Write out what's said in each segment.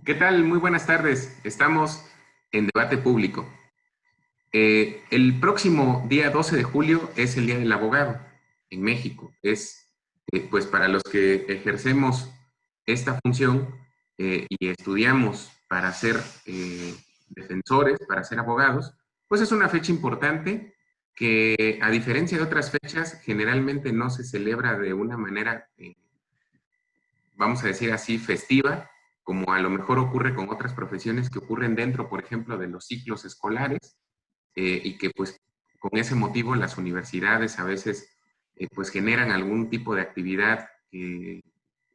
¿Qué tal? Muy buenas tardes. Estamos en debate público. El próximo día 12 de julio es el Día del Abogado en México. Pues para los que ejercemos esta función y estudiamos para ser defensores, para ser abogados, pues es una fecha importante que, a diferencia de otras fechas, generalmente no se celebra de una manera vamos a decir así, festiva, como a lo mejor ocurre con otras profesiones que ocurren dentro, por ejemplo, de los ciclos escolares, y que pues con ese motivo las universidades a veces pues generan algún tipo de actividad que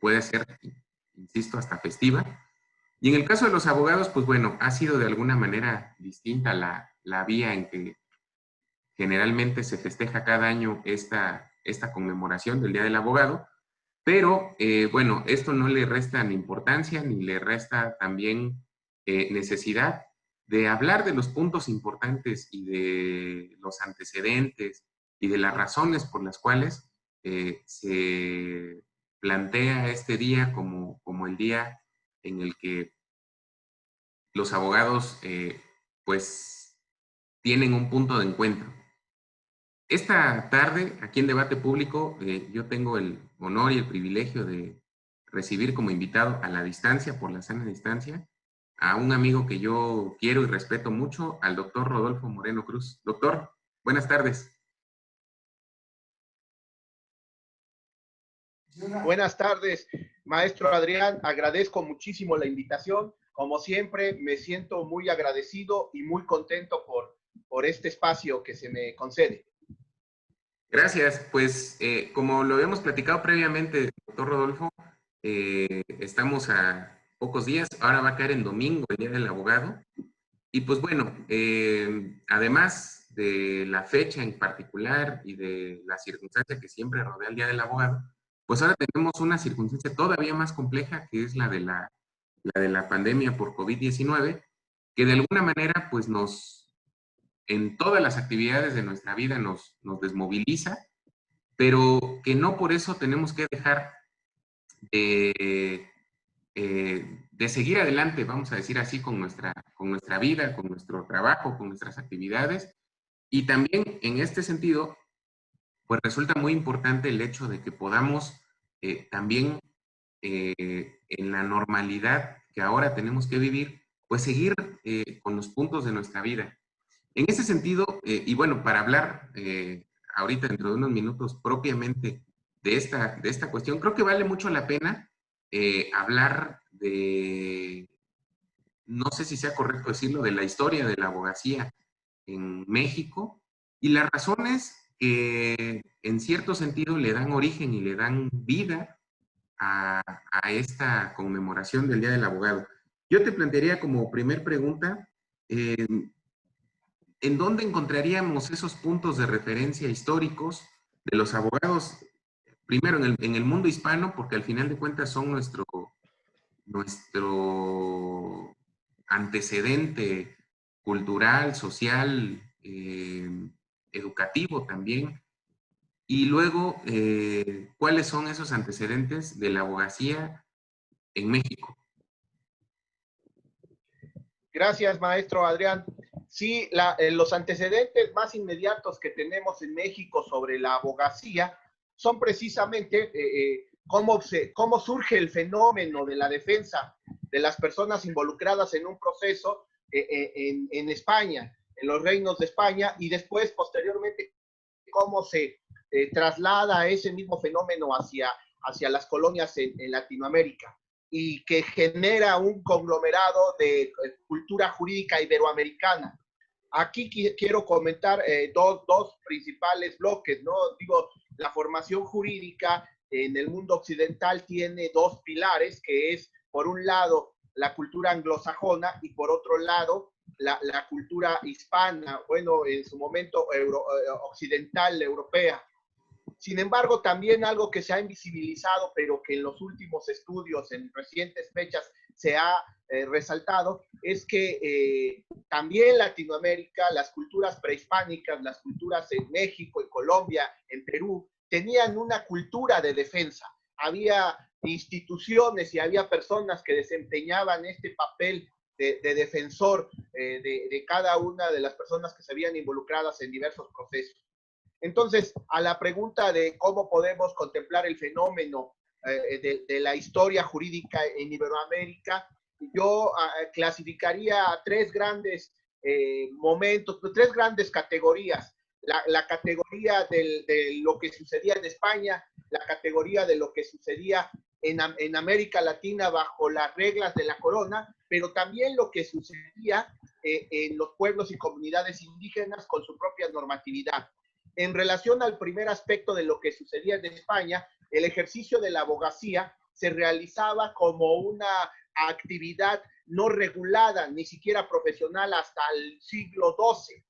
puede ser, insisto, hasta festiva. Y en el caso de los abogados, pues bueno, ha sido de alguna manera distinta la vía en que generalmente se festeja cada año esta conmemoración del Día del Abogado, pero bueno, esto no le resta ni importancia ni le resta también necesidad de hablar de los puntos importantes y de los antecedentes y de las razones por las cuales se plantea este día como el día en el que los abogados pues tienen un punto de encuentro. Esta tarde, aquí en Debate Público, yo tengo el honor y el privilegio de recibir como invitado a la distancia, por la sana distancia, a un amigo que yo quiero y respeto mucho, al doctor Rodolfo Moreno Cruz. Doctor, buenas tardes. Buenas tardes, maestro Adrián. Agradezco muchísimo la invitación. Como siempre, me siento muy agradecido y muy contento por este espacio que se me concede. Gracias. Pues como lo habíamos platicado previamente, doctor Rodolfo, estamos a pocos días, ahora va a caer en domingo, el Día del Abogado. Y pues bueno, además de la fecha en particular y de la circunstancia que siempre rodea el Día del Abogado, pues ahora tenemos una circunstancia todavía más compleja, que es la de la pandemia por COVID-19, que de alguna manera pues en todas las actividades de nuestra vida nos desmoviliza, pero que no por eso tenemos que dejar de de seguir adelante, vamos a decir así, con nuestra vida, con nuestro trabajo, con nuestras actividades. Y también en este sentido, pues resulta muy importante el hecho de que podamos también en la normalidad que ahora tenemos que vivir, pues seguir con los puntos de nuestra vida. En ese sentido, y bueno, para hablar ahorita dentro de unos minutos propiamente de esta cuestión, creo que vale mucho la pena hablar de, no sé si sea correcto decirlo, de la historia de la abogacía en México y las razones que en cierto sentido le dan origen y le dan vida a esta conmemoración del Día del Abogado. Yo te plantearía como primer pregunta, eh, ¿en dónde encontraríamos esos puntos de referencia históricos de los abogados, primero en el mundo hispano, porque al final de cuentas son nuestro antecedente cultural, social, educativo también? Y luego, ¿cuáles son esos antecedentes de la abogacía en México? Gracias, maestro Adrián. Sí, los antecedentes más inmediatos que tenemos en México sobre la abogacía son precisamente cómo surge el fenómeno de la defensa de las personas involucradas en un proceso en España, en los reinos de España, y después, posteriormente, cómo se traslada ese mismo fenómeno hacia las colonias en Latinoamérica y que genera un conglomerado de cultura jurídica iberoamericana. Aquí quiero comentar dos principales bloques, ¿no? Digo, la formación jurídica en el mundo occidental tiene dos pilares, que es, por un lado, la cultura anglosajona y por otro lado, la cultura hispana, bueno, en su momento occidental, europea. Sin embargo, también algo que se ha invisibilizado, pero que en los últimos estudios, en recientes fechas, se ha resaltado, es que también Latinoamérica, las culturas prehispánicas, las culturas en México, en Colombia, en Perú, tenían una cultura de defensa. Había instituciones y había personas que desempeñaban este papel de defensor de cada una de las personas que se habían involucradas en diversos procesos. Entonces, a la pregunta de cómo podemos contemplar el fenómeno de la historia jurídica en Iberoamérica, yo clasificaría a tres grandes momentos, tres grandes categorías. La categoría de lo que sucedía en España, la categoría de lo que sucedía en América Latina bajo las reglas de la corona, pero también lo que sucedía en los pueblos y comunidades indígenas con su propia normatividad. En relación al primer aspecto de lo que sucedía en España, el ejercicio de la abogacía se realizaba como una actividad no regulada, ni siquiera profesional, hasta el siglo XII.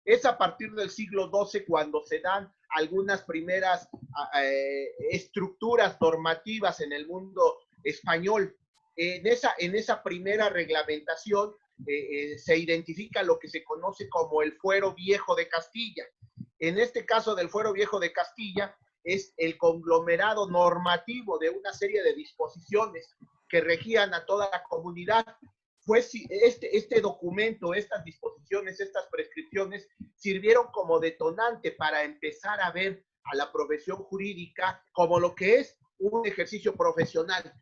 Es a partir del siglo XII cuando se dan algunas primeras estructuras normativas en el mundo español. En esa primera reglamentación se identifica lo que se conoce como el Fuero Viejo de Castilla. En este caso del Fuero Viejo de Castilla es el conglomerado normativo de una serie de disposiciones que regían a toda la comunidad. Pues este documento, estas disposiciones, estas prescripciones sirvieron como detonante para empezar a ver a la profesión jurídica como lo que es un ejercicio profesional.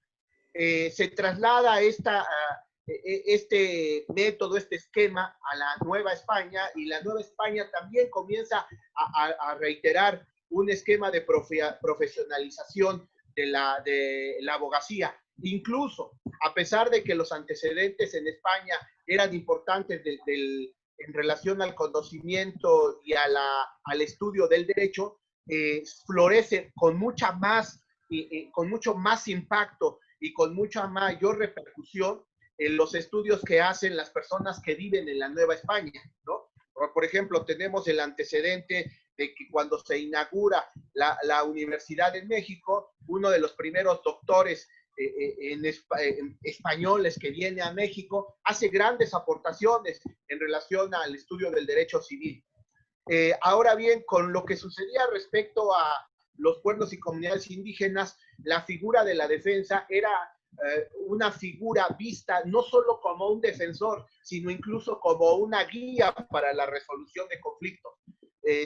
Se traslada este método, este esquema a la Nueva España, y la Nueva España también comienza a reiterar un esquema de profesionalización de la abogacía. Incluso, a pesar de que los antecedentes en España eran importantes en relación al conocimiento y al estudio del derecho, florece con mucho más impacto y con mucha mayor repercusión en los estudios que hacen las personas que viven en la Nueva España, ¿no? Por ejemplo, tenemos el antecedente de que cuando se inaugura la Universidad de México, uno de los primeros doctores en españoles que viene a México hace grandes aportaciones en relación al estudio del derecho civil. Ahora bien, con lo que sucedía respecto a los pueblos y comunidades indígenas, la figura de la defensa era una figura vista no solo como un defensor, sino incluso como una guía para la resolución de conflictos.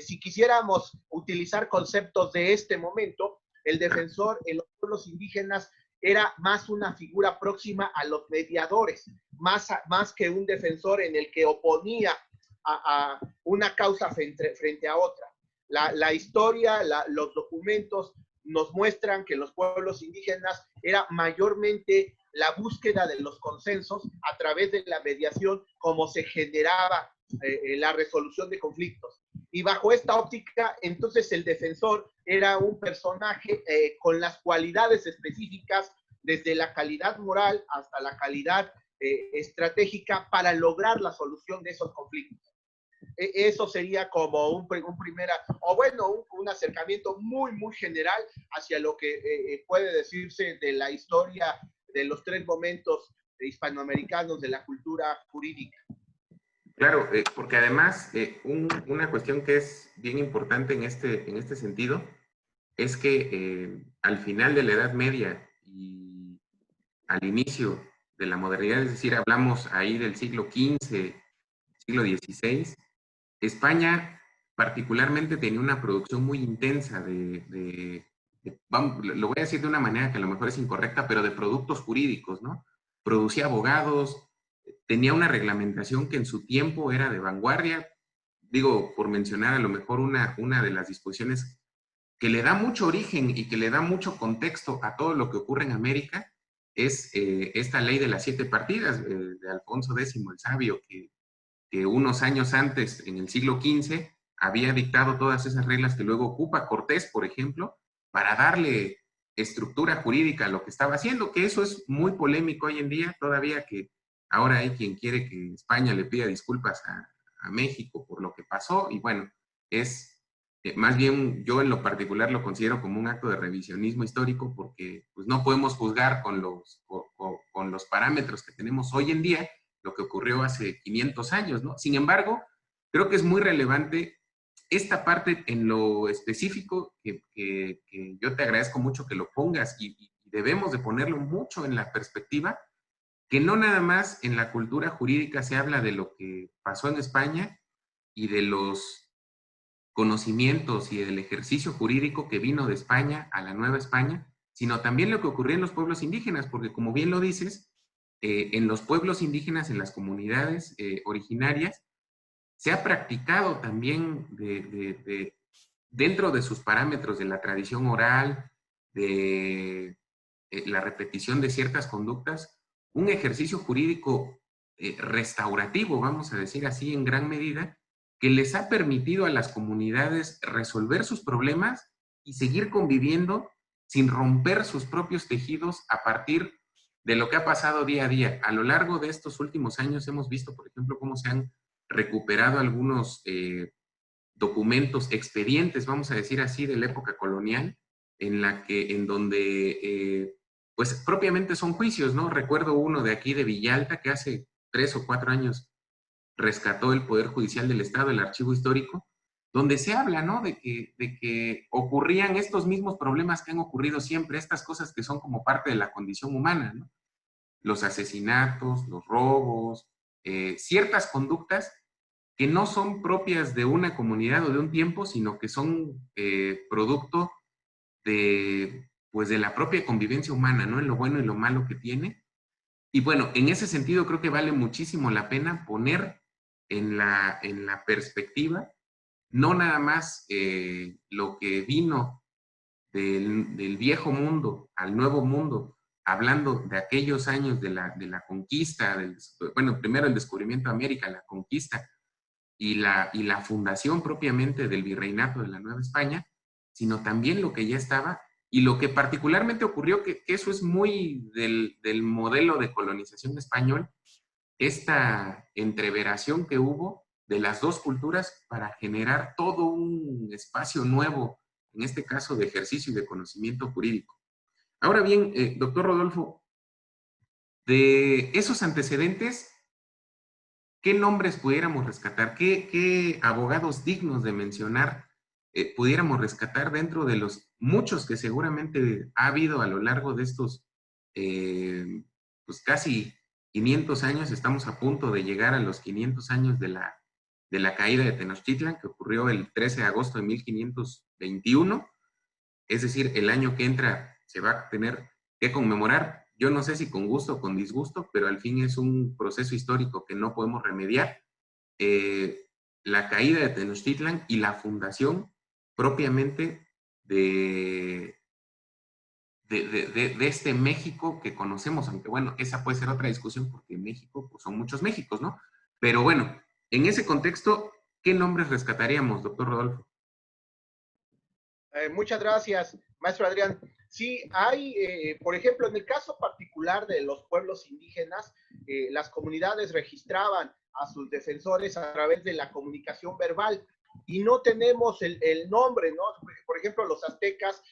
Si quisiéramos utilizar conceptos de este momento, el defensor en los pueblos indígenas era más una figura próxima a los mediadores, más que un defensor en el que oponía a una causa frente a otra. La historia, los documentos nos muestran que en los pueblos indígenas era mayormente la búsqueda de los consensos a través de la mediación como se generaba la resolución de conflictos. Y bajo esta óptica, entonces el defensor era un personaje con las cualidades específicas, desde la calidad moral hasta la calidad estratégica para lograr la solución de esos conflictos. Eso sería como un acercamiento muy, muy general hacia lo que puede decirse de la historia de los tres momentos hispanoamericanos de la cultura jurídica. Claro, porque además una cuestión que es bien importante en este sentido es que al final de la Edad Media y al inicio de la modernidad, es decir, hablamos ahí del siglo XV, siglo XVI, España particularmente tenía una producción muy intensa lo voy a decir de una manera que a lo mejor es incorrecta, pero de productos jurídicos, ¿no? Producía abogados, tenía una reglamentación que en su tiempo era de vanguardia. Digo, por mencionar a lo mejor una de las disposiciones que le da mucho origen y que le da mucho contexto a todo lo que ocurre en América, es esta ley de las 7 partidas de Alfonso X el Sabio, que unos años antes, en el siglo XV, había dictado todas esas reglas que luego ocupa Cortés, por ejemplo, para darle estructura jurídica a lo que estaba haciendo, que eso es muy polémico hoy en día, todavía que ahora hay quien quiere que España le pida disculpas a México por lo que pasó, y bueno, es más bien yo en lo particular lo considero como un acto de revisionismo histórico, porque pues, no podemos juzgar con los parámetros que tenemos hoy en día lo que ocurrió hace 500 años, ¿no? Sin embargo, creo que es muy relevante esta parte en lo específico que yo te agradezco mucho que lo pongas y debemos de ponerlo mucho en la perspectiva, que no nada más en la cultura jurídica se habla de lo que pasó en España y de los conocimientos y del ejercicio jurídico que vino de España a la Nueva España, sino también lo que ocurrió en los pueblos indígenas, porque como bien lo dices, en los pueblos indígenas, en las comunidades originarias, se ha practicado también dentro de sus parámetros de la tradición oral, de la repetición de ciertas conductas, un ejercicio jurídico restaurativo, vamos a decir así, en gran medida, que les ha permitido a las comunidades resolver sus problemas y seguir conviviendo sin romper sus propios tejidos a partir de lo que ha pasado día a día. A lo largo de estos últimos años hemos visto, por ejemplo, cómo se han recuperado algunos documentos, expedientes, vamos a decir así, de la época colonial, en donde, pues propiamente son juicios, ¿no? Recuerdo uno de aquí de Villalta, que hace 3 o 4 años rescató el Poder Judicial del Estado, el Archivo Histórico, donde se habla, ¿no? De que ocurrían estos mismos problemas que han ocurrido siempre, estas cosas que son como parte de la condición humana, ¿no? Los asesinatos, los robos, ciertas conductas que no son propias de una comunidad o de un tiempo, sino que son producto pues de la propia convivencia humana, ¿no? En lo bueno y lo malo que tiene. Y bueno, en ese sentido creo que vale muchísimo la pena poner en la perspectiva no nada más lo que vino del viejo mundo al nuevo mundo, hablando de aquellos años de la conquista, bueno, primero el descubrimiento de América, la conquista y la fundación propiamente del virreinato de la Nueva España, sino también lo que ya estaba y lo que particularmente ocurrió, que eso es muy del modelo de colonización español, esta entreveración que hubo de las dos culturas para generar todo un espacio nuevo, en este caso de ejercicio y de conocimiento jurídico. Ahora bien, doctor Rodolfo, de esos antecedentes, ¿qué nombres pudiéramos rescatar? ¿Qué abogados dignos de mencionar pudiéramos rescatar dentro de los muchos que seguramente ha habido a lo largo de estos pues casi 500 años? Estamos a punto de llegar a los 500 años de la caída de Tenochtitlan, que ocurrió el 13 de agosto de 1521. Es decir, el año que entra se va a tener que conmemorar, yo no sé si con gusto o con disgusto, pero al fin es un proceso histórico que no podemos remediar, la caída de Tenochtitlan y la fundación propiamente de este México que conocemos, aunque bueno, esa puede ser otra discusión porque México, pues son muchos Méxicos, ¿no? Pero bueno, en ese contexto, ¿qué nombres rescataríamos, doctor Rodolfo? Muchas gracias, maestro Adrián. Sí, hay, por ejemplo, en el caso particular de los pueblos indígenas, las comunidades registraban a sus defensores a través de la comunicación verbal y no tenemos el nombre, ¿no? Por ejemplo, los aztecas,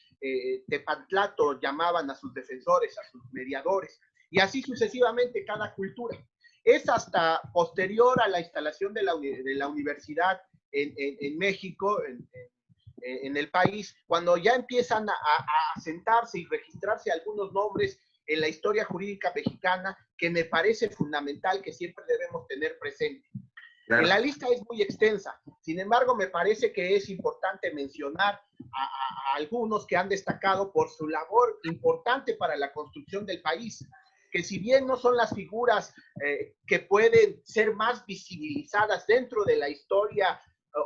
Tepantlato llamaban a sus defensores, a sus mediadores, y así sucesivamente cada cultura. Es hasta posterior a la instalación de la universidad en México, en el país, cuando ya empiezan a sentarse y registrarse algunos nombres en la historia jurídica mexicana que me parece fundamental que siempre debemos tener presente. Claro. La lista es muy extensa, sin embargo me parece que es importante mencionar a algunos que han destacado por su labor importante para la construcción del país, que si bien no son las figuras que pueden ser más visibilizadas dentro de la historia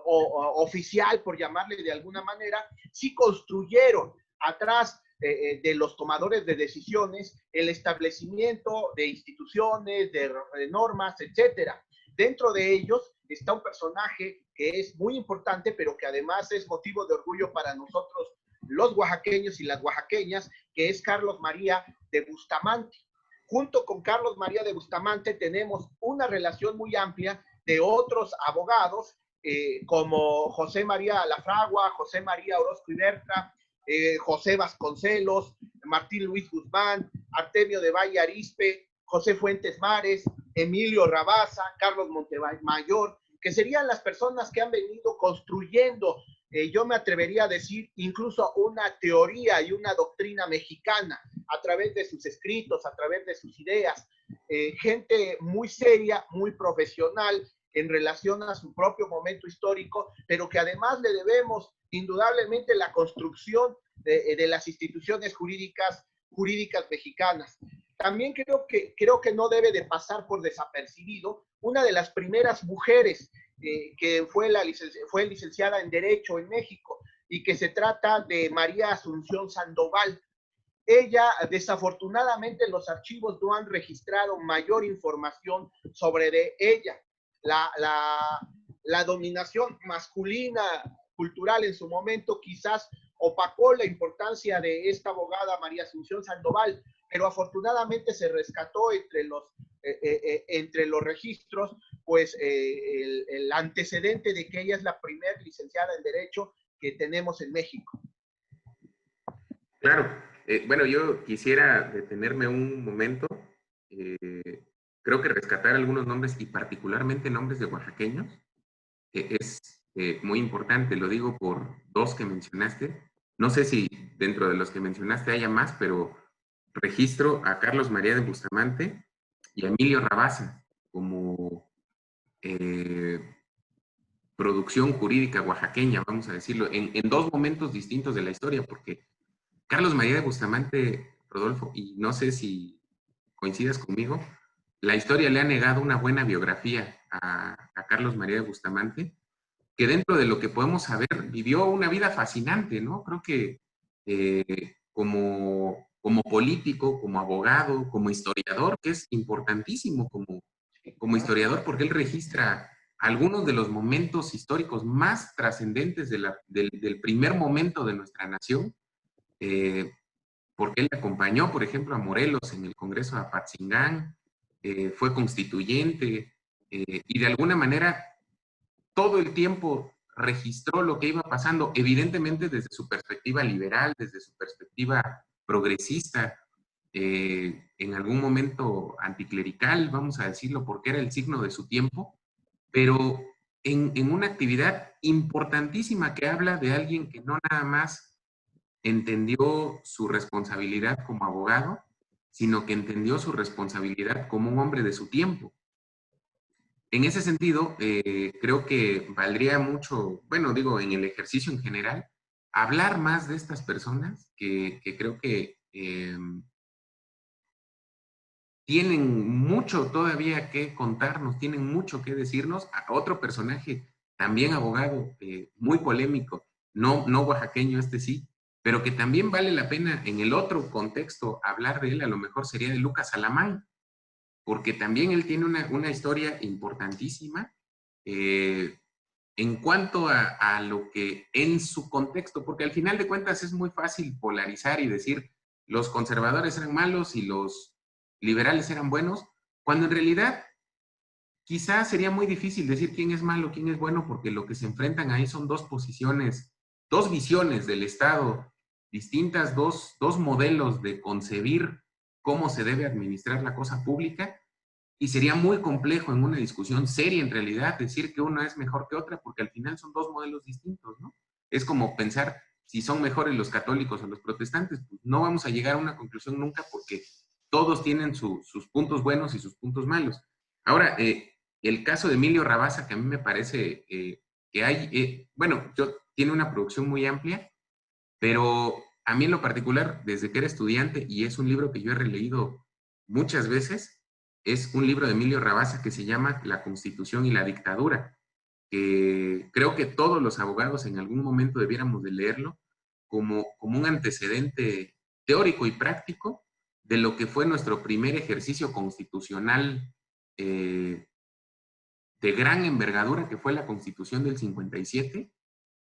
o oficial, por llamarle de alguna manera, sí construyeron atrás de los tomadores de decisiones el establecimiento de instituciones, de normas, etcétera. Dentro de ellos está un personaje que es muy importante, pero que además es motivo de orgullo para nosotros, los oaxaqueños y las oaxaqueñas, que es Carlos María de Bustamante. Junto con Carlos María de Bustamante tenemos una relación muy amplia de otros abogados, como José María Lafragua, José María Orozco y Bertra, José Vasconcelos, Martín Luis Guzmán, Artemio de Valle Arispe, José Fuentes Mares, Emilio Rabasa, Carlos Montemayor, que serían las personas que han venido construyendo, yo me atrevería a decir, incluso una teoría y una doctrina mexicana a través de sus escritos, a través de sus ideas, gente muy seria, muy profesional en relación a su propio momento histórico, pero que además le debemos indudablemente la construcción de las instituciones jurídicas mexicanas. También creo que no debe de pasar por desapercibido una de las primeras mujeres que fue licenciada en Derecho en México, y que se trata de María Asunción Sandoval. Ella, desafortunadamente, los archivos no han registrado mayor información sobre de ella. La dominación masculina cultural en su momento quizás opacó la importancia de esta abogada María Asunción Sandoval, pero afortunadamente se rescató entre los registros, pues el antecedente de que ella es la primera licenciada en Derecho que tenemos en México. Claro. Bueno, yo quisiera detenerme un momento. Creo que rescatar algunos nombres, y particularmente nombres de oaxaqueños, es muy importante. Lo digo por dos que mencionaste. No sé si dentro de los que mencionaste haya más, pero registro a Carlos María de Bustamante y a Emilio Rabasa como producción jurídica oaxaqueña, vamos a decirlo, en dos momentos distintos de la historia, porque Carlos María de Bustamante, Rodolfo, y no sé si coincidas conmigo, la historia le ha negado una buena biografía a Carlos María de Bustamante, que dentro de lo que podemos saber, vivió una vida fascinante, ¿no? Creo que como político, como abogado, como historiador, que es importantísimo como historiador, porque él registra algunos de los momentos históricos más trascendentes del primer momento de nuestra nación, porque él acompañó, por ejemplo, a Morelos en el Congreso de Apatzingán, fue constituyente, y de alguna manera todo el tiempo registró lo que iba pasando, evidentemente desde su perspectiva liberal, desde su perspectiva progresista, en algún momento anticlerical, vamos a decirlo, porque era el signo de su tiempo, pero en una actividad importantísima que habla de alguien que no nada más entendió su responsabilidad como abogado, sino que entendió su responsabilidad como un hombre de su tiempo. En ese sentido, creo que valdría mucho, bueno, digo, en el ejercicio en general, hablar más de estas personas que creo que tienen mucho todavía que contarnos, tienen mucho que decirnos. A otro personaje, también abogado, muy polémico, no oaxaqueño, este sí, pero que también vale la pena en el otro contexto hablar de él, a lo mejor sería de Lucas Alamán, porque también él tiene una historia importantísima en cuanto a lo que en su contexto, porque al final de cuentas es muy fácil polarizar y decir los conservadores eran malos y los liberales eran buenos, cuando en realidad quizás sería muy difícil decir quién es malo, quién es bueno, porque lo que se enfrentan ahí son dos posiciones, dos visiones del Estado distintas, dos modelos de concebir cómo se debe administrar la cosa pública, y sería muy complejo en una discusión seria en realidad decir que una es mejor que otra, porque al final son dos modelos distintos, ¿no? Es como pensar si son mejores los católicos o los protestantes, pues no vamos a llegar a una conclusión nunca, porque todos tienen sus puntos buenos y sus puntos malos. Ahora, el caso de Emilio Rabasa, que a mí me parece que hay, bueno, tiene una producción muy amplia, pero a mí en lo particular, desde que era estudiante, y es un libro que yo he releído muchas veces, es un libro de Emilio Rabasa que se llama La Constitución y la Dictadura, que creo que todos los abogados en algún momento debiéramos de leerlo como un antecedente teórico y práctico de lo que fue nuestro primer ejercicio constitucional de gran envergadura, que fue la Constitución del 57,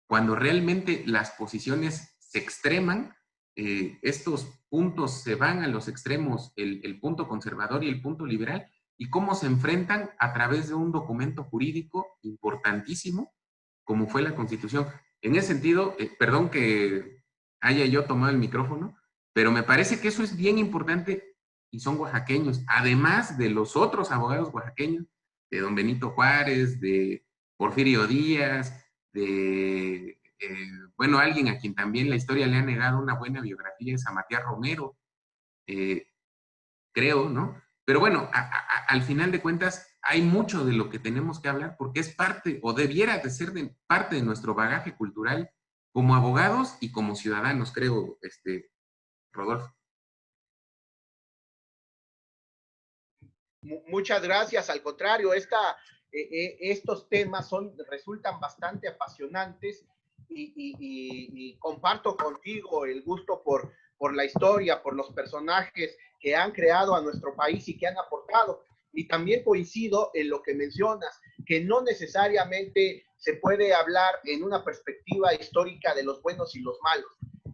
cuando realmente las posiciones se extreman, estos puntos se van a los extremos, el punto conservador y el punto liberal, y cómo se enfrentan a través de un documento jurídico importantísimo, como fue la Constitución. En ese sentido, perdón que haya yo tomado el micrófono, pero me parece que eso es bien importante, y son oaxaqueños, además de los otros abogados oaxaqueños, de don Benito Juárez, de Porfirio Díaz, de, bueno, alguien a quien también la historia le ha negado una buena biografía es a Matías Romero, creo, ¿no? Pero bueno, al final de cuentas, hay mucho de lo que tenemos que hablar porque es parte, o debiera de ser parte de nuestro bagaje cultural como abogados y como ciudadanos, creo, Rodolfo. Muchas gracias. Al contrario, estos temas resultan bastante apasionantes y comparto contigo el gusto por la historia, por los personajes que han creado a nuestro país y que han aportado. Y también coincido en lo que mencionas, que no necesariamente se puede hablar en una perspectiva histórica de los buenos y los malos.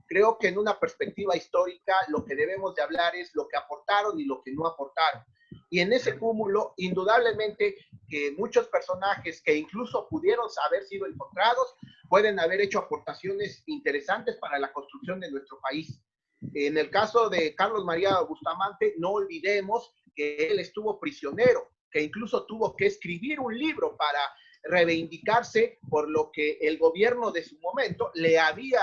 Creo que en una perspectiva histórica lo que debemos de hablar es lo que aportaron y lo que no aportaron. Y en ese cúmulo, indudablemente, que muchos personajes que incluso pudieron haber sido encontrados, pueden haber hecho aportaciones interesantes para la construcción de nuestro país. En el caso de Carlos María Bustamante, no olvidemos que él estuvo prisionero, que incluso tuvo que escribir un libro para reivindicarse por lo que el gobierno de su momento le había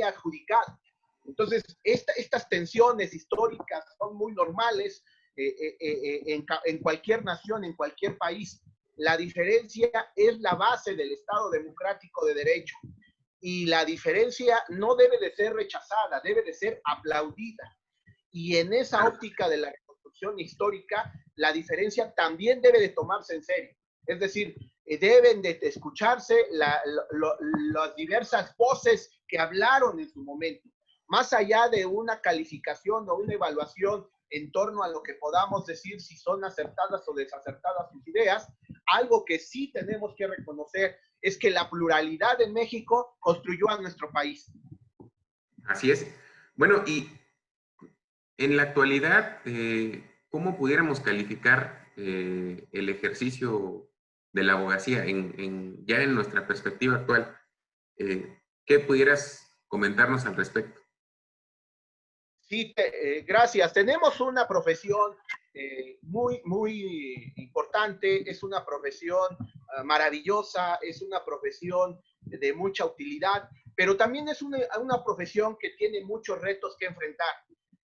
adjudicado. Entonces, estas tensiones históricas son muy normales en cualquier nación, en cualquier país. La diferencia es la base del Estado democrático de derecho. Y la diferencia no debe de ser rechazada, debe de ser aplaudida. Y en esa óptica de la reconstrucción histórica, la diferencia también debe de tomarse en serio. Es decir, deben de escucharse las diversas voces que hablaron en su momento. Más allá de una calificación o una evaluación en torno a lo que podamos decir si son acertadas o desacertadas sus ideas, algo que sí tenemos que reconocer es que la pluralidad de México construyó a nuestro país. Así es. Bueno, y en la actualidad, ¿cómo pudiéramos calificar el ejercicio de la abogacía ya en nuestra perspectiva actual? ¿Qué pudieras comentarnos al respecto? Sí, gracias. Tenemos una profesión muy importante, es una profesión maravillosa, es una profesión de mucha utilidad, pero también es una profesión que tiene muchos retos que enfrentar.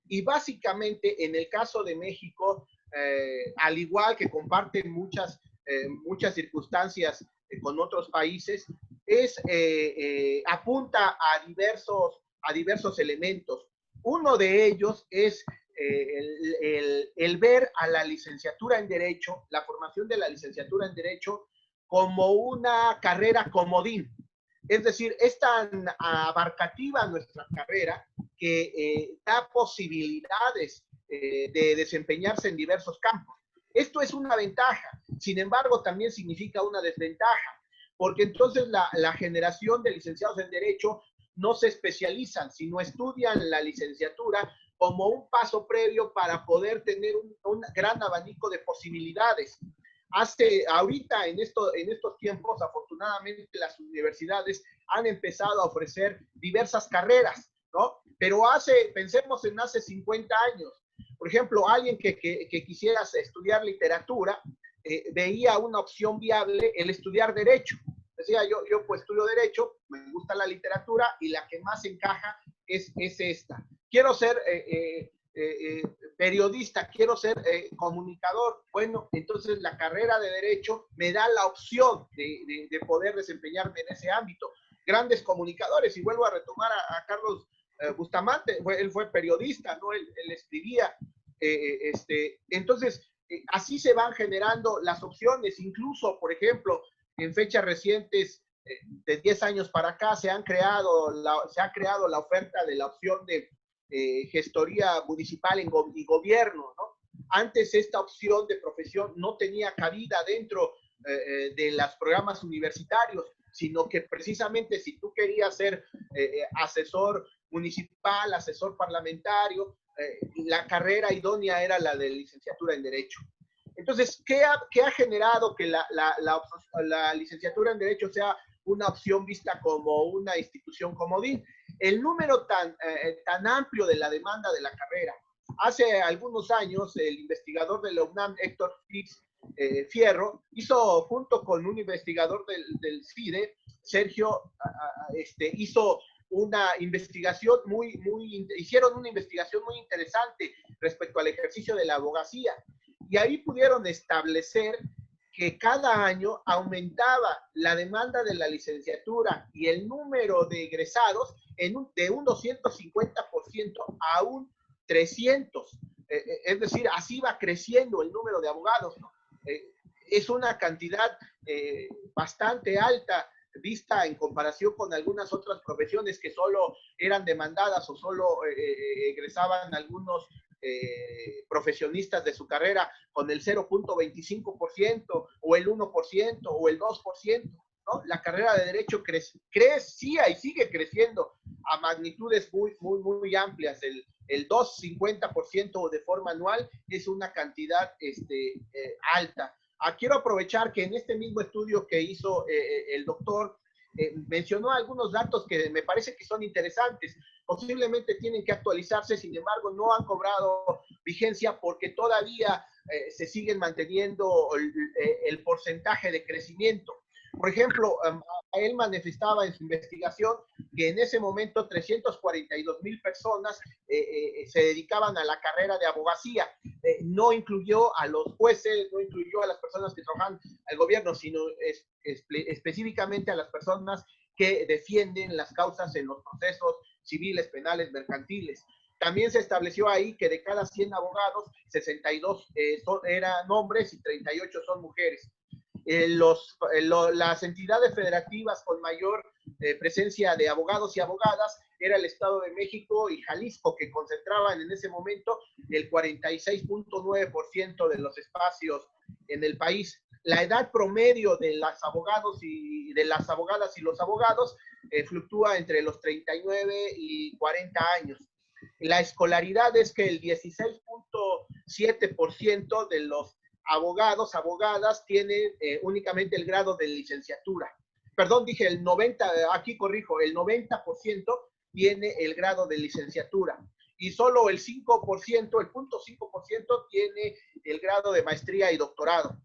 Y básicamente, en el caso de México, al igual que comparten muchas circunstancias con otros países, apunta a diversos elementos. Uno de ellos es el ver a la licenciatura en Derecho, la formación de la licenciatura en Derecho, como una carrera comodín. Es decir, es tan abarcativa nuestra carrera que da posibilidades de desempeñarse en diversos campos. Esto es una ventaja, sin embargo, también significa una desventaja, porque entonces la generación de licenciados en Derecho no se especializan, sino estudian la licenciatura como un paso previo para poder tener un gran abanico de posibilidades. Ahorita, en estos tiempos, afortunadamente, las universidades han empezado a ofrecer diversas carreras, ¿no? Pero pensemos en hace 50 años. Por ejemplo, alguien que quisiera estudiar literatura, veía una opción viable el estudiar Derecho. Decía, yo pues estudio Derecho, me gusta la literatura y la que más encaja es esta. Quiero ser periodista, quiero ser comunicador. Bueno, entonces la carrera de Derecho me da la opción de poder desempeñarme en ese ámbito. Grandes comunicadores, y vuelvo a retomar a Carlos Bustamante, él fue periodista, ¿no? Él escribía. Entonces, así se van generando las opciones. Incluso, por ejemplo, en fechas recientes, de 10 años para acá, se ha creado la oferta de la opción de gestoría municipal y gobierno, ¿no? Antes esta opción de profesión no tenía cabida dentro de los programas universitarios, sino que precisamente si tú querías ser asesor municipal, asesor parlamentario, la carrera idónea era la de licenciatura en Derecho. Entonces, ¿qué ha generado que la licenciatura en Derecho sea una opción vista como una institución comodín? El número tan amplio de la demanda de la carrera. Hace algunos años, el investigador de la UNAM, Héctor Fierro, hizo, junto con un investigador del CIDE, Sergio, hizo una investigación hicieron una investigación muy interesante respecto al ejercicio de la abogacía. Y ahí pudieron establecer que cada año aumentaba la demanda de la licenciatura y el número de egresados de un 250% a un 300%. Es decir, así va creciendo el número de abogados, ¿no? Es una cantidad bastante alta vista en comparación con algunas otras profesiones que solo eran demandadas o solo egresaban algunos profesionistas de su carrera con el 0.25% o el 1% o el 2%, ¿no? La carrera de Derecho crecía y sigue creciendo a magnitudes muy amplias. El 2,50% de forma anual es una cantidad alta. Quiero aprovechar que en este mismo estudio que hizo el doctor, mencionó algunos datos que me parece que son interesantes. Posiblemente tienen que actualizarse, sin embargo, no han cobrado vigencia porque todavía se siguen manteniendo el porcentaje de crecimiento. Por ejemplo, él manifestaba en su investigación que en ese momento 342,000 personas se dedicaban a la carrera de abogacía. No incluyó a los jueces, no incluyó a las personas que trabajan al gobierno, sino específicamente a las personas que defienden las causas en los procesos civiles, penales, mercantiles. También se estableció ahí que de cada 100 abogados, 62 eran hombres y 38 son mujeres. Las entidades federativas con mayor presencia de abogados y abogadas era el Estado de México y Jalisco, que concentraban en ese momento el 46.9% de los espacios en el país. La edad promedio de las abogados y de las abogadas y los abogados fluctúa entre los 39 y 40 años. La escolaridad es que el 16.7% de los abogados, abogadas, tienen únicamente el grado de licenciatura. Perdón, dije el 90%, aquí corrijo, el 90% tiene el grado de licenciatura. Y solo el 5%, el 0.5% tiene el grado de maestría y doctorado.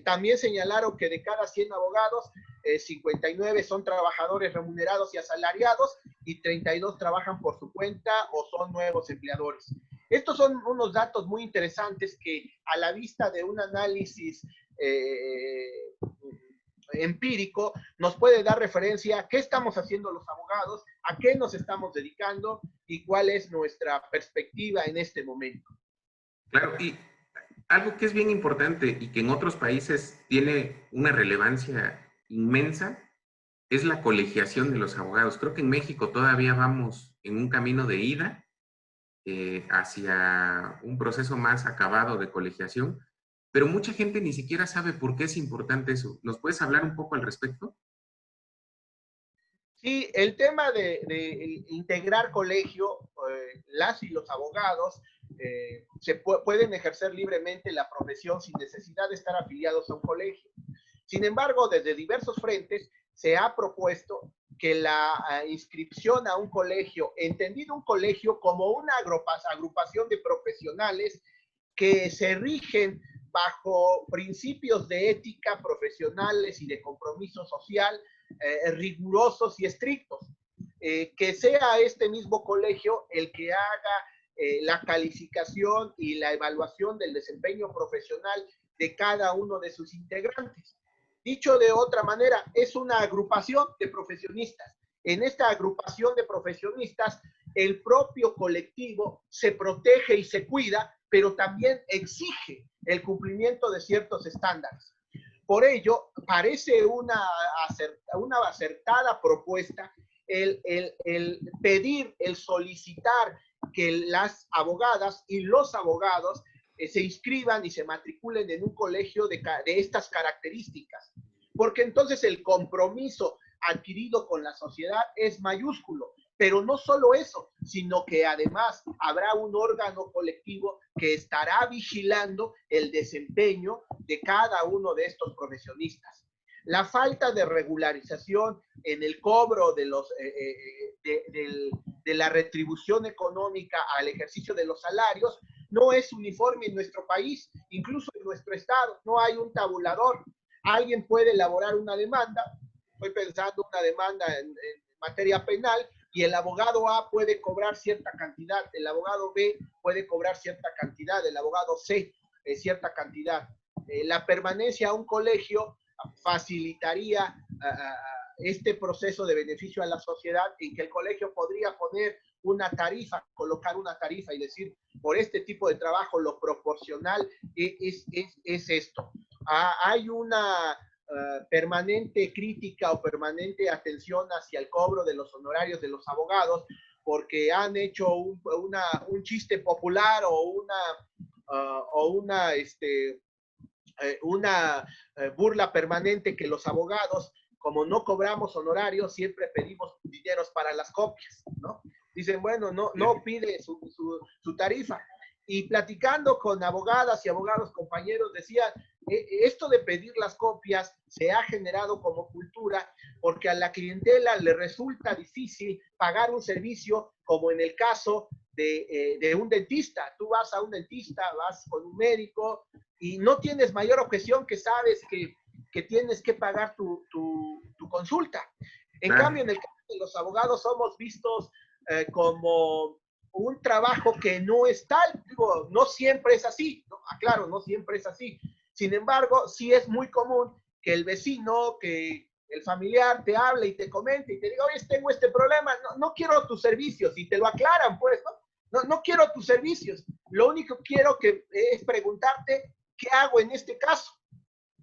También señalaron que de cada 100 abogados, 59 son trabajadores remunerados y asalariados y 32 trabajan por su cuenta o son nuevos empleadores. Estos son unos datos muy interesantes que a la vista de un análisis empírico nos puede dar referencia a qué estamos haciendo los abogados, a qué nos estamos dedicando y cuál es nuestra perspectiva en este momento. Claro, y algo que es bien importante y que en otros países tiene una relevancia inmensa es la colegiación de los abogados. Creo que en México todavía vamos en un camino de ida hacia un proceso más acabado de colegiación, pero mucha gente ni siquiera sabe por qué es importante eso. ¿Nos puedes hablar un poco al respecto? Sí, el tema de integrar colegio, las y los abogados pueden ejercer libremente la profesión sin necesidad de estar afiliados a un colegio. Sin embargo, desde diversos frentes se ha propuesto que la inscripción a un colegio, entendido un colegio como una agrupación de profesionales que se rigen bajo principios de ética profesionales y de compromiso social rigurosos y estrictos. Que sea este mismo colegio el que haga la calificación y la evaluación del desempeño profesional de cada uno de sus integrantes. Dicho de otra manera, es una agrupación de profesionistas. En esta agrupación de profesionistas, el propio colectivo se protege y se cuida, pero también exige el cumplimiento de ciertos estándares. Por ello, parece una acertada propuesta el pedir, el solicitar que las abogadas y los abogados se inscriban y se matriculen en un colegio de estas características, porque entonces el compromiso adquirido con la sociedad es mayúsculo. Pero no solo eso, sino que además habrá un órgano colectivo que estará vigilando el desempeño de cada uno de estos profesionistas. La falta de regularización en el cobro de la retribución económica al ejercicio de los salarios no es uniforme en nuestro país, incluso en nuestro estado, no hay un tabulador. Alguien puede elaborar una demanda, estoy pensando una demanda materia penal, y el abogado A puede cobrar cierta cantidad, el abogado B puede cobrar cierta cantidad, el abogado C cierta cantidad. La permanencia a un colegio facilitaría este proceso de beneficio a la sociedad, en que el colegio podría poner una tarifa, colocar una tarifa y decir, por este tipo de trabajo lo proporcional es esto. Hay una permanente crítica o permanente atención hacia el cobro de los honorarios de los abogados, porque han hecho un chiste popular o una burla permanente, que los abogados, como no cobramos honorarios, siempre pedimos dineros para las copias, ¿no? Dicen, bueno, no pide su tarifa. Y platicando con abogadas y abogados compañeros, decían, esto de pedir las copias se ha generado como cultura, porque a la clientela le resulta difícil pagar un servicio, como en el caso de un dentista. Tú vas a un dentista, vas con un médico y no tienes mayor objeción, que sabes que tienes que pagar tu consulta. En cambio, en el caso de los abogados somos vistos como un trabajo que no es tal. Digo, no siempre es así, ¿no? Aclaro, no siempre es así. Sin embargo, sí es muy común que el vecino, que el familiar te hable y te comente y te diga, oye, tengo este problema, no quiero tus servicios, y te lo aclaran, pues, ¿no? No quiero tus servicios. Lo único que quiero es preguntarte qué hago en este caso.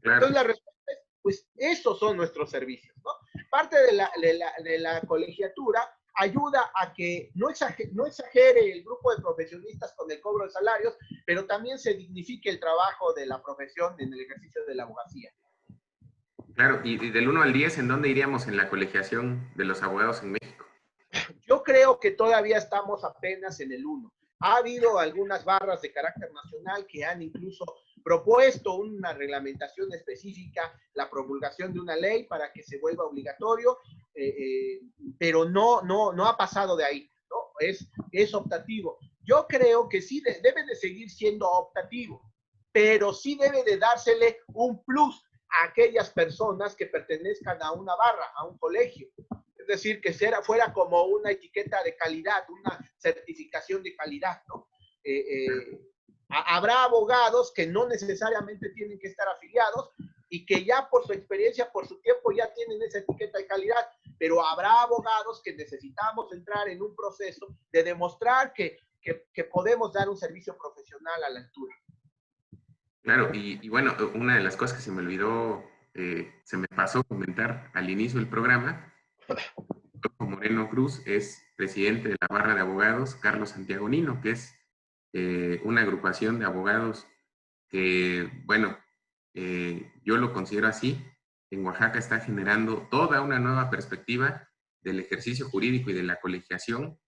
Claro. Entonces la respuesta es, pues esos son nuestros servicios, ¿no? Parte de la colegiatura ayuda a que no exagere el grupo de profesionistas con el cobro de salarios, pero también se dignifique el trabajo de la profesión en el ejercicio de la abogacía. Claro, y del 1 al 10, ¿en dónde iríamos en la colegiación de los abogados en México? Yo creo que todavía estamos apenas en el 1. Ha habido algunas barras de carácter nacional que han incluso propuesto una reglamentación específica, la promulgación de una ley para que se vuelva obligatorio, pero no ha pasado de ahí, ¿no? Es optativo. Yo creo que sí debe de seguir siendo optativo, pero sí debe de dársele un plus a aquellas personas que pertenezcan a una barra, a un colegio. Es decir, que fuera como una etiqueta de calidad, una certificación de calidad, ¿no? Habrá abogados que no necesariamente tienen que estar afiliados y que ya por su experiencia, por su tiempo, ya tienen esa etiqueta de calidad, pero habrá abogados que necesitamos entrar en un proceso de demostrar que podemos dar un servicio profesional a la altura. Claro, y bueno, una de las cosas que se me olvidó, se me pasó comentar al inicio del programa, Moreno Cruz es presidente de la barra de abogados Carlos Santiago Nino, que es una agrupación de abogados que, bueno, yo lo considero así. En Oaxaca está generando toda una nueva perspectiva del ejercicio jurídico y de la colegiación,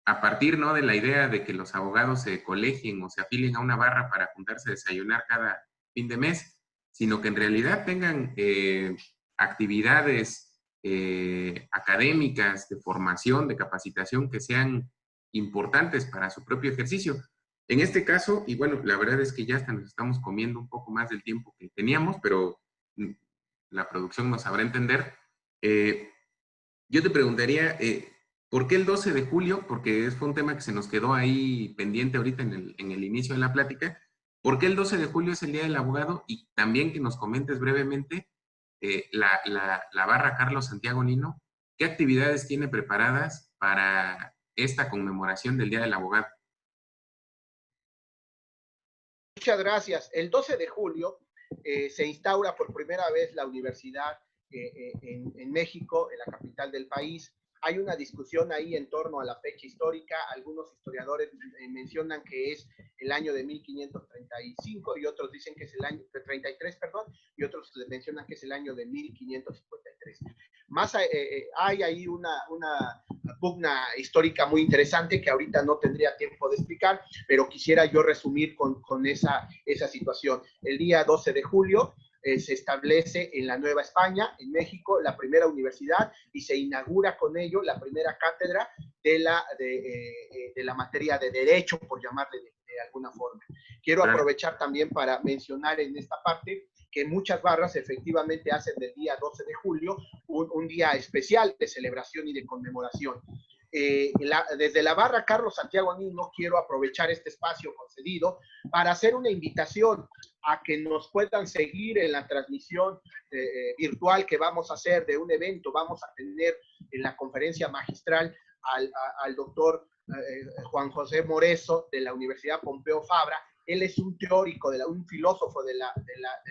a partir, ¿no?, de la idea de que los abogados se colegien o se afilien a una barra para juntarse a desayunar cada fin de mes, sino que en realidad tengan actividades académicas, de formación, de capacitación que sean importantes para su propio ejercicio. En este caso, y bueno, la verdad es que ya hasta nos estamos comiendo un poco más del tiempo que teníamos, pero la producción nos sabrá entender. Yo te preguntaría, ¿por qué el 12 de julio? Porque fue un tema que se nos quedó ahí pendiente ahorita en el inicio de la plática. ¿Por qué el 12 de julio es el Día del Abogado? Y también que nos comentes brevemente la barra Carlos Santiago Nino, ¿qué actividades tiene preparadas para esta conmemoración del Día del Abogado? Muchas gracias. El 12 de julio se instaura por primera vez la universidad en México, en la capital del país. Hay una discusión ahí en torno a la fecha histórica. Algunos historiadores mencionan que es el año de 1535 y otros dicen que es el año de 33, perdón, y otros mencionan que es el año de 1553. Más hay ahí una pugna histórica muy interesante que ahorita no tendría tiempo de explicar, pero quisiera yo resumir con esa situación. El día 12 de julio se establece en la Nueva España, en México, la primera universidad y se inaugura con ello la primera cátedra de la materia de Derecho, por llamarle de alguna forma. Quiero aprovechar también para mencionar en esta parte que muchas barras efectivamente hacen del día 12 de julio un día especial de celebración y de conmemoración. Desde la barra Carlos Santiago Nino quiero aprovechar este espacio concedido para hacer una invitación a que nos puedan seguir en la transmisión virtual que vamos a hacer de un evento. Vamos a tener en la conferencia magistral al doctor Juan José Moreso de la Universidad Pompeu Fabra. Él es un teórico, un filósofo del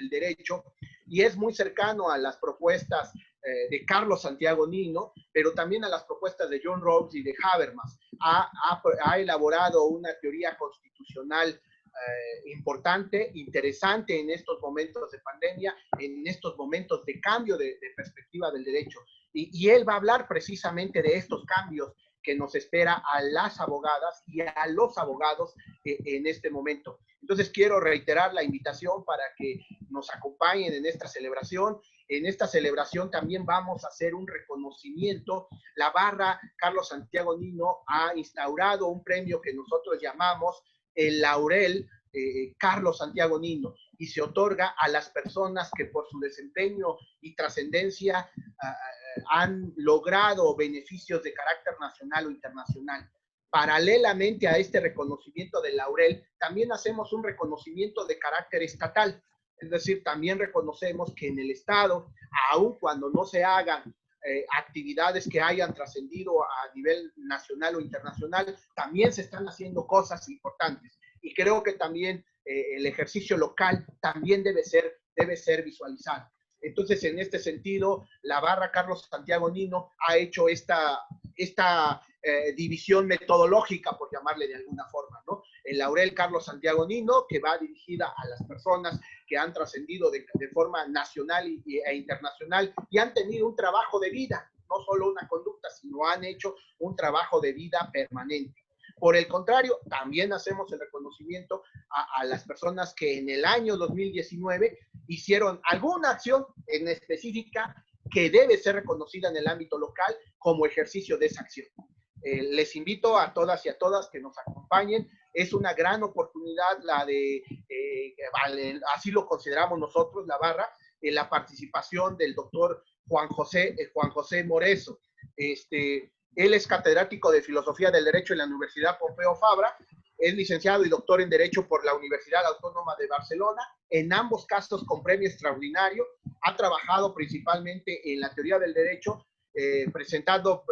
derecho, y es muy cercano a las propuestas de Carlos Santiago Nino, pero también a las propuestas de John Rawls y de Habermas. Ha elaborado una teoría constitucional importante, interesante en estos momentos de pandemia, en estos momentos de cambio de perspectiva del derecho. Y él va a hablar precisamente de estos cambios que nos espera a las abogadas y a los abogados en este momento. Entonces quiero reiterar la invitación para que nos acompañen en esta celebración. En esta celebración también vamos a hacer un reconocimiento. La barra Carlos Santiago Nino ha instaurado un premio que nosotros llamamos el Laurel Carlos Santiago Nino, y se otorga a las personas que por su desempeño y trascendencia han logrado beneficios de carácter nacional o internacional. Paralelamente a este reconocimiento del laurel, también hacemos un reconocimiento de carácter estatal. Es decir, también reconocemos que en el Estado, aun cuando no se hagan actividades que hayan trascendido a nivel nacional o internacional, también se están haciendo cosas importantes. Y creo que también el ejercicio local también debe ser visualizado. Entonces, en este sentido, la barra Carlos Santiago Nino ha hecho esta división metodológica, por llamarle de alguna forma, ¿no? El Laurel Carlos Santiago Nino, que va dirigida a las personas que han trascendido de forma nacional e internacional y han tenido un trabajo de vida, no solo una conducta, sino han hecho un trabajo de vida permanente. Por el contrario, también hacemos el reconocimiento a las personas que en el año 2019 hicieron alguna acción en específica que debe ser reconocida en el ámbito local como ejercicio de esa acción. Les invito a todas y a todas que nos acompañen. Es una gran oportunidad la de, así lo consideramos nosotros, la barra, la participación del doctor Juan José Moreso. Él es catedrático de Filosofía del Derecho en la Universidad Pompeu Fabra, es licenciado y doctor en Derecho por la Universidad Autónoma de Barcelona, en ambos casos con premio extraordinario. Ha trabajado principalmente en la teoría del derecho, prestando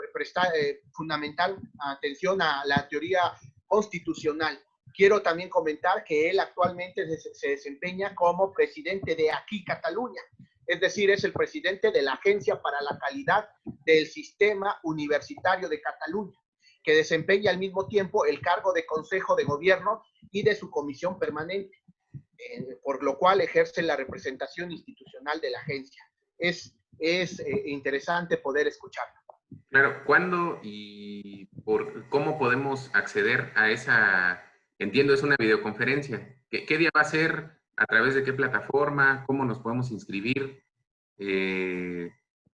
fundamental atención a la teoría constitucional. Quiero también comentar que él actualmente se desempeña como presidente de Aquí Cataluña, es decir, es el presidente de la Agencia para la Calidad del Sistema Universitario de Cataluña, que desempeña al mismo tiempo el cargo de Consejo de Gobierno y de su comisión permanente, por lo cual ejerce la representación institucional de la agencia. Es interesante poder escucharlo. Claro, ¿cuándo y cómo podemos acceder a esa? Entiendo, es una videoconferencia. ¿Qué día va a ser? ¿A través de qué plataforma? ¿Cómo nos podemos inscribir?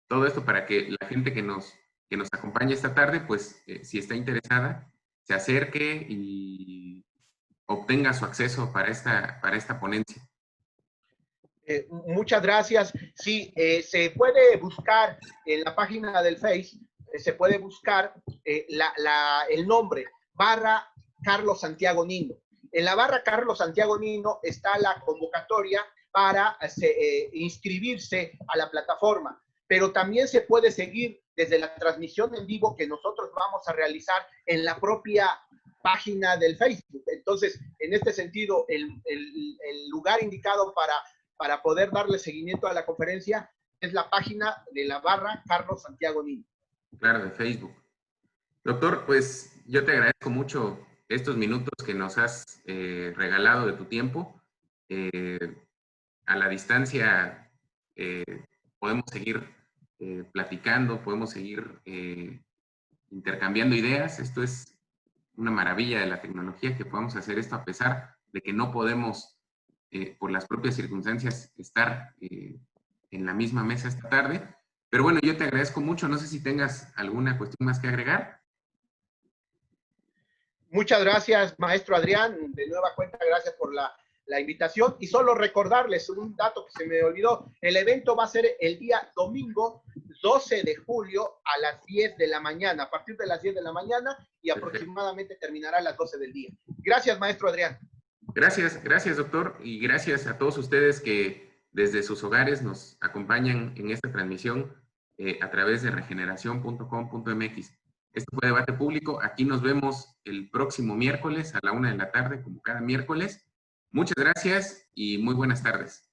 Todo esto para que la gente que nos acompañe esta tarde, pues, si está interesada, se acerque y obtenga su acceso para esta ponencia. Muchas gracias. Sí, se puede buscar en la página del Face, se puede buscar el nombre, barra Carlos Santiago Nino. En la barra Carlos Santiago Nino está la convocatoria para inscribirse a la plataforma, pero también se puede seguir desde la transmisión en vivo que nosotros vamos a realizar en la propia página del Facebook. Entonces, en este sentido, el lugar indicado para poder darle seguimiento a la conferencia es la página de la barra Carlos Santiago Nino. Claro, de Facebook. Doctor, pues yo te agradezco mucho estos minutos que nos has regalado de tu tiempo. A la distancia podemos seguir platicando, podemos seguir intercambiando ideas. Esto es una maravilla de la tecnología, que podamos hacer esto a pesar de que no podemos, por las propias circunstancias, estar en la misma mesa esta tarde. Pero bueno, yo te agradezco mucho. No sé si tengas alguna cuestión más que agregar. Muchas gracias, maestro Adrián. De nueva cuenta, gracias por la invitación. Y solo recordarles un dato que se me olvidó. El evento va a ser el día domingo. 12 de julio a las 10 de la mañana, a partir de las 10 de la mañana y aproximadamente terminará a las 12 del día. Gracias, maestro Adrián. Gracias, doctor, y gracias a todos ustedes que desde sus hogares nos acompañan en esta transmisión a través de regeneración.com.mx. Esto fue Debate Público. Aquí nos vemos el próximo miércoles a la 1 de la tarde, como cada miércoles. Muchas gracias y muy buenas tardes.